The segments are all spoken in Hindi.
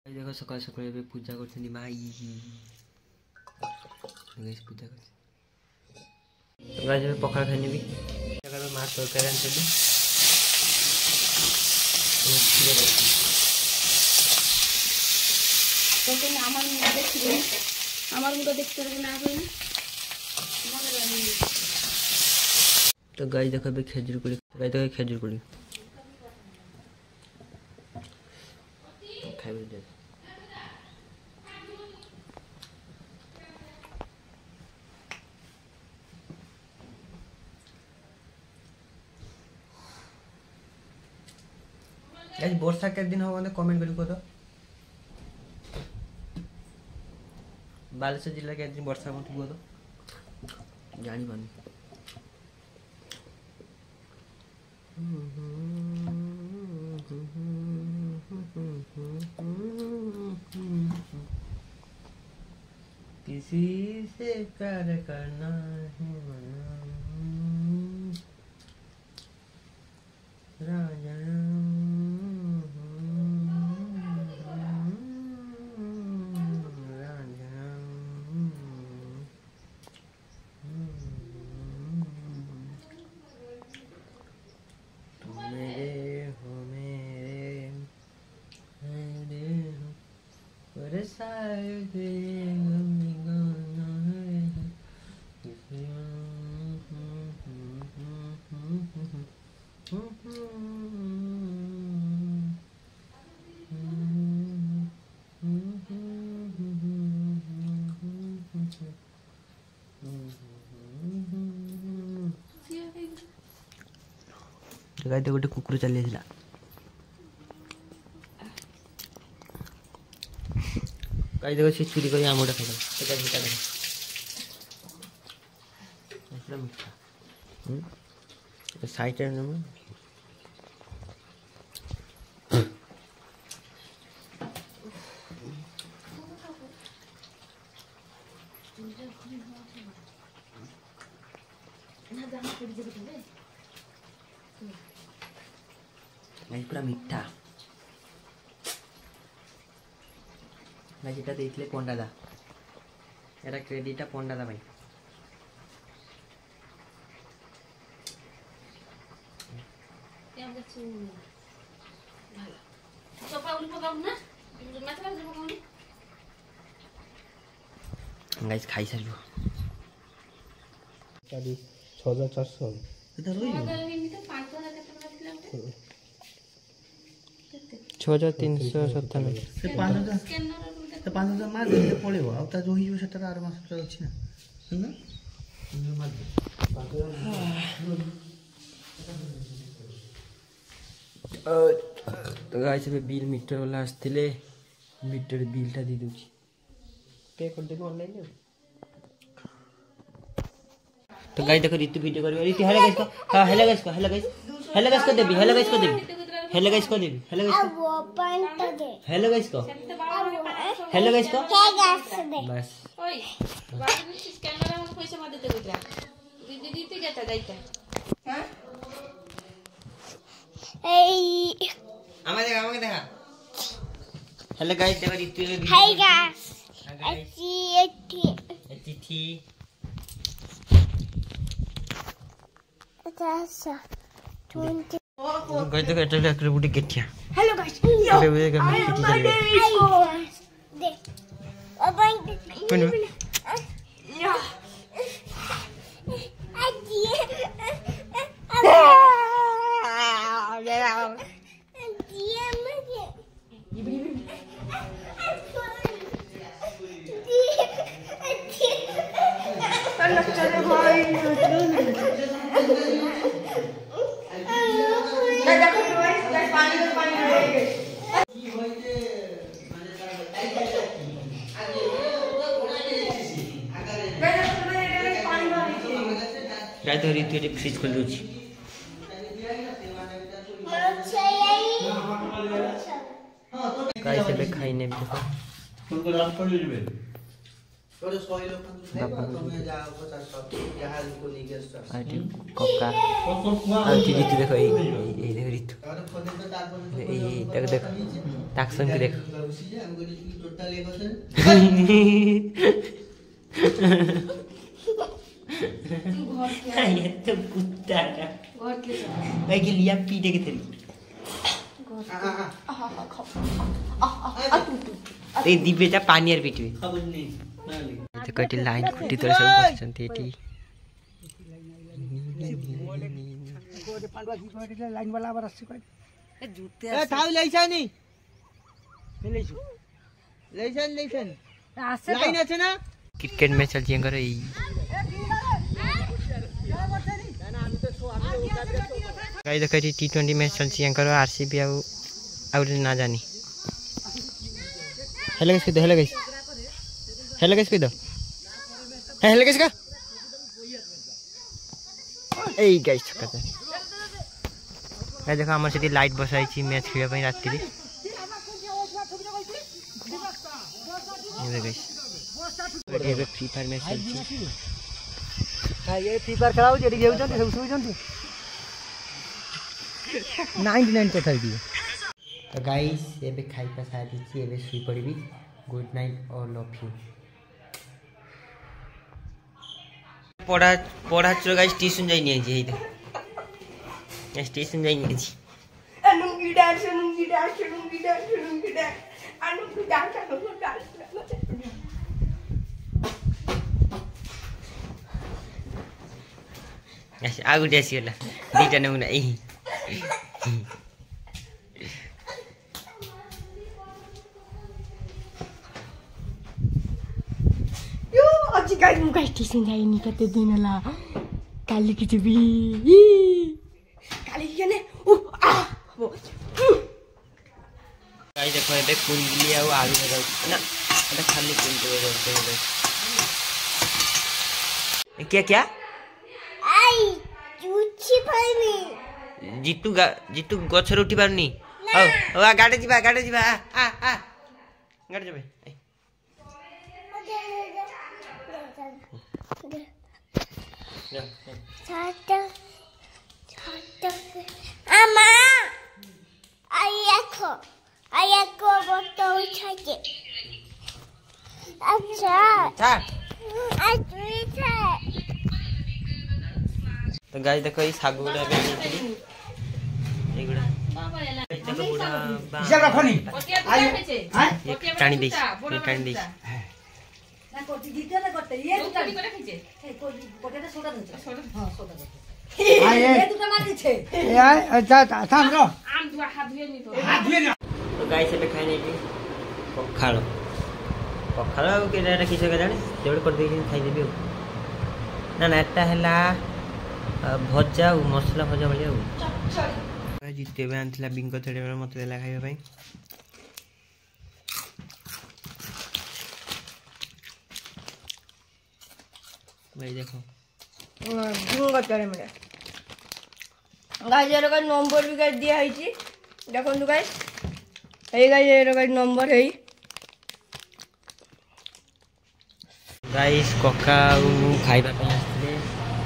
देखो सकाल सकाल पूजा करते माई पूजा कर पखाड़ खाई भी माछ तरकारी आनी तो गाई देखो खेजुर कुड़ी गाई देखो खेजुर कुड़ी खाइबे दे आज वर्षा के दिन हो कमेंट करी कह बालेश्वर जिला के दिन वर्षा मत कह जानी पानी किसी से प्यार करना है राजा गाय गोटे कुकुर चली गाय देखो सी चुरी कर आम गोटे खाई मीठा साइड पूरा मीठा जेटा देखले पंडा दा एरा क्रेडिट पंडा दा भाई गाइस खाई सारू 6400 6397 से 5000 मार दे पड़ेगा अब ता जो ही सेटा आर मास अछि ना तो गाइस बिल मीटर वाला आसते मीटर बिलटा दे दूँ पे कर देबो ऑनलाइन तो गाइस देखो ऋतु वीडियो कर ऋतु हेलो गाइस को हां हेलो गाइस को हेलो गाइस को देबी हेलो गाइस को देबी हेलो गाइस को देबी हेलो गाइस को पॉइंट दे हेलो गाइस को हेलो गाइस को बस ओए बाबू स्कैनर हम पैसा मत देते गुजरा दीदी दीदी जाता जाइता हां ए আমাকে দেখা हेलो गाइस देखो ऋतु हाय गाइस एटी अच्छा 20 गाइस देखो एटा एक बुटी केटिया हेलो गाइस ये वेगा मैं किटी चल दे ओपन या गाइस तो ऋतु ये फ्रिज खोल दूची गाइस से खाई ने देखो तुमको रात पड़ जेबे कक्का ऋतु देखो देखो ऋतु देखो ताकसन की देखो ये तो कुत्ता का मैं कि लिया पीटे के तेरी ते दिपेचा पानी और पीटवे तो कटी लाइन खुट्टी तोरे सब बसचंती एटी लाइन वाला आবার আসছে কই জুতে আছে তাও লাইছানি লাইছু লাইছান আছে লাইন আছে না क्रिकेट मैच चल जियंगर ई गाइस देखो टी20 मैच चल जियंगर आरसीबी आउ ना जानी hello guys hello guys hello guys कह दो हेलो गाइस का ए गाइस छक्का गाइस देखो हमर सेठी लाइट बसाई छी मैच खेले पई राती रे ये गाइस एबे फ्री फायर मैच चल छी हां ये फ्री फायर खेलाउ जेडी गेउ जंती सब सुई जंती 99 तो थाई दियो तो गाइस एबे खाई का साथ छी एबे सुई पड़बी good night all of you पढ़ा पढ़ा चलो गाइस ट्यूशन जाई नहीं जी इधर स्टेशन जाई नहीं जी अनुंगी डांस ऐसे आगु डेसी होला दीटा नमुना ए यो अझै गाइस म गाइस स्टेसन जाई नि कते दिन ला काली की जबी काली के ने आ गाइस देखो एबे कुंडली आउ आलू लगाउ ना एटा खाली कुंडली लगाउ क्या क्या आई चुची पानी जितु गछर उठी पारनी औ गाडे जिबा आ गाडे जिबे आमा आयाको बोतो उठाके अच्छा तो गाइस देखो ये सागु गुडा बे ये गुडा देखो बुडा हिसाब रखनी आयो हां ये टाणी देई ना कोटी दीते ना करते ये दुटा भी करे खींचे कोटी कोटेटा सोडा दे हां सोडा दे ये दुटा मार दीछे ए अच्छा थाम रो आम दुआ हाथ धुए नी तो तो गाइस एबे खाइ नै भी पखालो केटा किस जाने देवड़ कर दे खाई देबी ना ना एटा हला भजा मसला भजा भाई जीते आनी बिंग थेड़े मत देला खाइबा भाई देखो बिंग थेड़े मेरे गाइस एरो का नंबर भी गाइस दिया है छी देखो तो गाइस ए गाइस एरो का नंबर है गाइस कक्का खाइबा पे आसले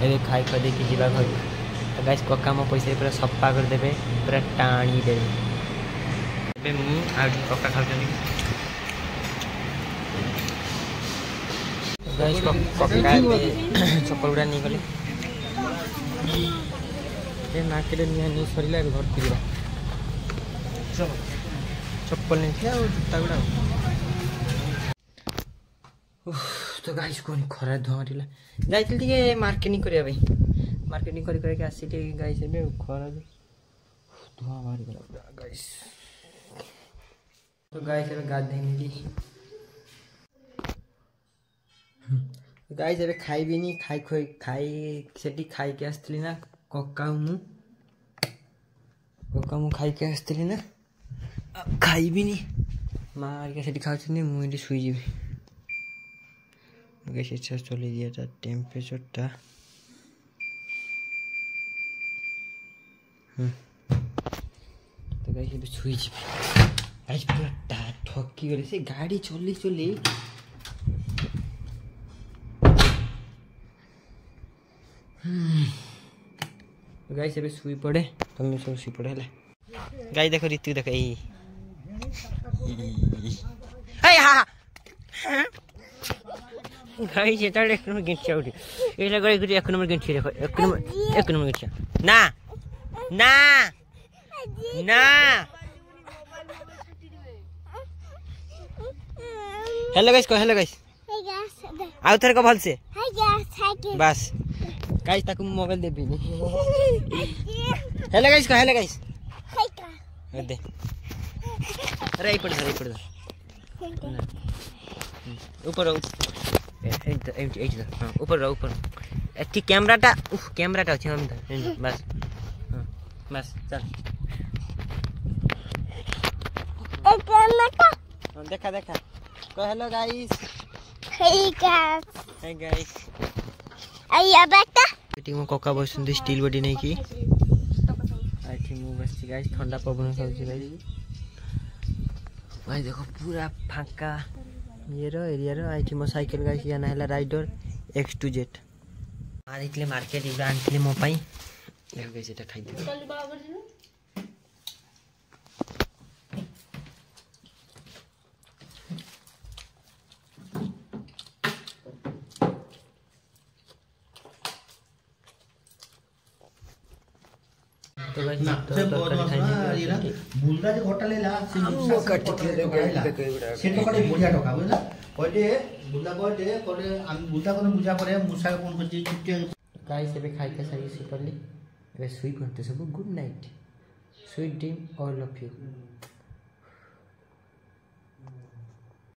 एबे खाइ क देखि जीवा घर तो गाइस कक्का मो पैसा पूरा सप्पा कर देबे पूरा टाणी देबे एबे मु आ कक्का खाउछनी गाइस कक्का चप्पल उड़ा नहीं गले ए मार्केट नहीं सरिला घर फिरबा चप्पल नहीं थे और जूता गुड़ा तो गाइस कोन खरा धरिला जाइतिल ଟିକେ मार्केटिंग करिया भाई मार्केटिंग करी आसी ଟିକେ गाइस एबे खरा धुआ मारी गला गाइस तो गाइस एबे गाधे मिली गाइस एबे खाइबी नी खाई सेठी खाई के आस्तली ना कक्का मु खाई के आस्तली ना खाइबी नी मार के सेठी खाउछनी मु एठी सुई जीबी गाइस इच्छा चले दिया था टेम्परेचरটা तो गाइस ये छुई छी गाइस पूरा ठक्की गले से गाड़ी चली गाइस ଏବେ ଶୁଇ ପଡେ ତମେ ସବୁ ଶୁଇ ପଡେ ହେଲା गाइस देखो ऋतु देखो ए हा गाइस এটা এক নম্বর গেঞ্চি আউটি এটা গাইস গুটি এক নম্বর গেঞ্চি দেখো এক নম্বর গেঞ্চি না না না हेलो गाइस को हेलो गाइस आउ थर को भल से बस गाइस ताकू मोबाइल देबी नी हेलो गाइस को हेलो गाइस दे अरे पड़ ऊपर ऊपर ऊपर एठी कैमराटा कैमराटा अछि हम बस बस चल देखा देखा को हेलो गाइस हे गाइस आया बेटा बेटी मो कोका बसुंदी स्टील बॉडी नहीं की आठी मु बस गाइस ठंडा पवन खाउची गाइस भाई देखो पूरा फांका ये रो एरिया रो आठी मो साइकिल गाइस या नाला राइडर X2Z आरितले मार्केट इबा आनतले मो पाई देखो गाइस एटा खाइ दे तो गाइस ना से बुलदा जे घोटा लेला से कट के से तो कड़े बढ़िया टका बुझला कोटे बुलदा कोटे कोटे हम बुलदा कोन बुझा परे मुसा कोन को चिट्टे गाइस एबे खाइ के सही सुपरली एबे सुई पड़ते सब good night sweet dream all of you.